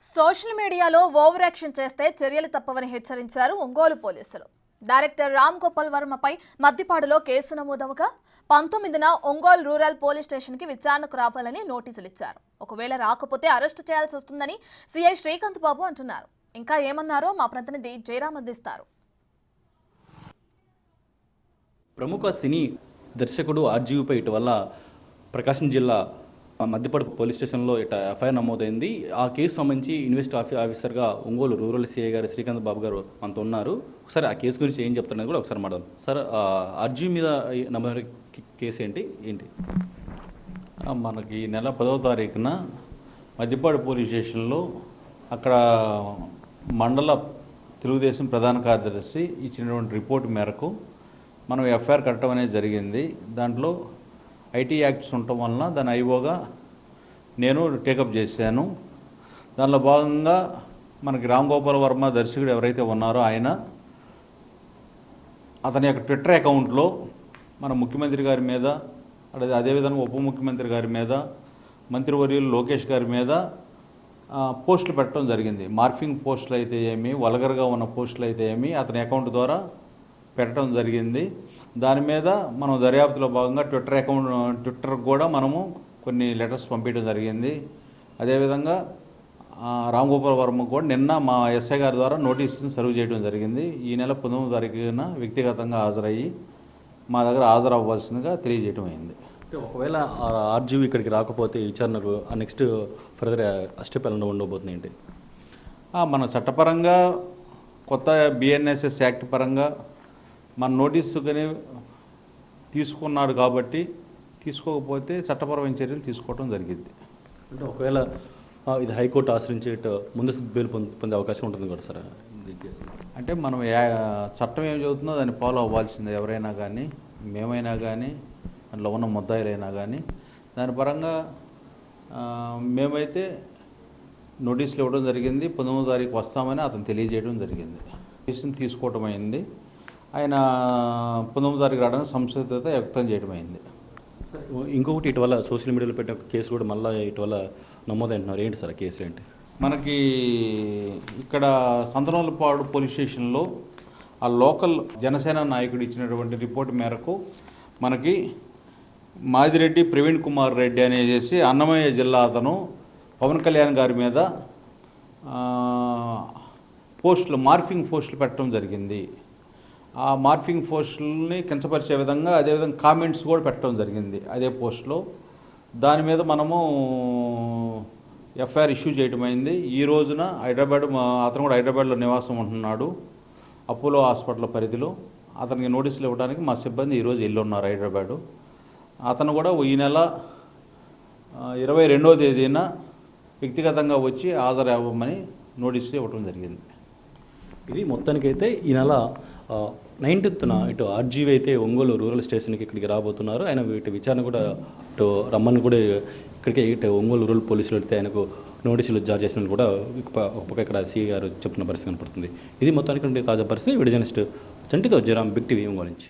Social మీడియాలో over action చేస్తే చర్యలు తప్పవని హెచ్చరించారు ఒంగోలు పోలీసులు. డైరెక్టర్ రామ్ గోపాల్ వర్మపై మద్దిపాడులో కేసు నమోదవగా 19న ఒంగోలు రూరల్ పోలీస్ స్టేషన్కి విచారణకు రావాలని నోటీసులు ఇచ్చారు. ఒకవేళ రాకపోతే అరెస్టు చేయాల్సి వస్తుందని సిఐ శ్రీకాంత్ బాబు అంటున్నారు. ఇంకా ఏమన్నారో మా ప్రతినిధి జయరామ్ అందిస్తారు. ప్రముఖ సినీ దర్శకుడు ఆర్జీవీపై ఇటీవల ప్రకాశం జిల్లా మద్దిపాడు పోలీస్ స్టేషన్లో ఎఫ్ఐఆర్ నమోదైంది. ఆ కేసు సంబంధించి ఆఫీసర్గా ఒంగోలు రూరల్ సిఐ గారు శ్రీకాంత్ బాబు గారు మనతో ఉన్నారు. ఒకసారి ఆ కేసు గురించి ఏం చెప్తున్నారు కూడా ఒకసారి మాట్లాడదాం. సార్, ఆర్జీవీ మీద నమోదు కేసు ఏంటి? మనకి ఈ నెల 10వ తారీఖున మద్దిపాడు పోలీస్ స్టేషన్లో అక్కడ మండల తెలుగుదేశం ప్రధాన కార్యదర్శి ఇచ్చినటువంటి రిపోర్ట్ మేరకు మనం ఎఫ్ఐఆర్ కట్టడం అనేది జరిగింది. దాంట్లో ఐటీ యాక్ట్స్ ఉండటం వలన దాని ఐఓగా నేను టేకప్ చేశాను. దానిలో భాగంగా మనకి రామ్ గోపాల్ వర్మ దర్శకుడు ఎవరైతే ఉన్నారో అతని యొక్క ట్విట్టర్ అకౌంట్లో మన ముఖ్యమంత్రి గారి మీద, అదేవిధంగా ఉప ముఖ్యమంత్రి గారి మీద, మంత్రివర్యులు లోకేష్ గారి మీద పోస్టులు పెట్టడం జరిగింది. మార్ఫింగ్ పోస్టులు అయితే ఏమి, వల్గర్గా ఉన్న పోస్టులు అయితే ఏమి అతని అకౌంట్ ద్వారా పెట్టడం జరిగింది. దాని మీద మనం దర్యాప్తులో భాగంగా ట్విట్టర్ కూడా మనము కొన్ని లెటర్స్ పంపించడం జరిగింది. అదేవిధంగా రామ్ గోపాల్ వర్మ కూడా నిన్న మా ఎస్ఐ గారి ద్వారా నోటీసుని సర్వ్ చేయడం జరిగింది. ఈ నెల 19వ తారీఖున వ్యక్తిగతంగా హాజరయ్యి మా దగ్గర హాజరవ్వాల్సిందిగా తెలియజేయడం అయింది. ఒకవేళ ఆర్జీవీ ఇక్కడికి రాకపోతే విచారణకు నెక్స్ట్ ఫర్దర్ స్టెప్ ఎలా ఉండబోతుంది ఏంటి? మన చట్టపరంగా కొత్త బిఎన్ఎస్ఎస్ యాక్ట్ పరంగా మన నోటీసుని తీసుకున్నాడు కాబట్టి తీసుకోకపోతే చట్టపరమైన చర్యలు తీసుకోవడం జరిగింది. అంటే ఒకవేళ ఇది హైకోర్టు ఆశ్రయించే ముందస్తు బెయిల్ పొందే అవకాశం ఉంటుంది కూడా సార్? అంటే మనం చట్టం ఏం చదువుతుందో దాన్ని ఫాలో అవ్వాల్సిందే. ఎవరైనా కానీ, మేమైనా కానీ, అందులో ఉన్న ముద్దాయిలైనా కానీ దాని పరంగా మేమైతే నోటీసులు ఇవ్వడం జరిగింది. 19వ తారీఖు వస్తామని అతను తెలియజేయడం జరిగింది. నోటీసుని తీసుకోవటం అయింది. ఆయన 19వ తారీఖు రావడానికి సంసిద్ధత వ్యక్తం చేయడం అయింది. ఇంకొకటి ఇటీవల సోషల్ మీడియాలో పెట్టిన కేసు కూడా మళ్ళీ ఇటీవల నమోదంటున్నారు. ఏంటి సార్ కేసు ఏంటి? మనకి ఇక్కడ సంతనోలపాడు పోలీస్ స్టేషన్లో ఆ లోకల్ జనసేన నాయకుడు ఇచ్చినటువంటి రిపోర్ట్ మేరకు మనకి మాదిరెడ్డి ప్రవీణ్ కుమార్ రెడ్డి అనేసి అన్నమయ్య జిల్లా అతను పవన్ కళ్యాణ్ గారి మీద మార్ఫింగ్ పోస్టులు పెట్టడం జరిగింది. ఆ మార్ఫింగ్ పోస్టులని కించపరిచే విధంగా అదేవిధంగా కామెంట్స్ కూడా పెట్టడం జరిగింది అదే పోస్ట్లో. దాని మీద మనము ఎఫ్ఐఆర్ ఇష్యూ చేయడం అయింది. ఈ రోజున అతను కూడా హైదరాబాద్లో నివాసం ఉంటున్నాడు, అపోలో హాస్పిటల్ పరిధిలో. అతనికి నోటీసులు ఇవ్వడానికి మా సిబ్బంది ఈరోజు వెళ్ళి ఉన్నారు హైదరాబాదు. అతను కూడా ఈ నెల 22వ తేదీన వ్యక్తిగతంగా వచ్చి హాజరవ్వమని నోటీసులు ఇవ్వడం జరిగింది. ఇది మొత్తానికైతే ఈ నెల 19న ఇటు ఆర్జీవీ అయితే ఒంగోలు రూరల్ స్టేషన్కి ఇక్కడికి రాబోతున్నారు. ఆయన వీటి విచారణ కూడా ఇటు రమ్మని కూడా ఇక్కడికే ఇటు ఒంగోలు రూరల్ పోలీసులు వెళ్తే ఆయనకు నోటీసులు జారీ చేసినట్టు కూడా ఒక పక్క ఇక్కడ సిఐ గారు చెప్తున్న పరిస్థితి కనపడుతుంది. ఇది మొత్తానికి తాజా పరిస్థితి. వీడియో జర్నలిస్ట్ చంటితో జయరామ్, బిగ్ టీవీ ఒంగోలు నుంచి.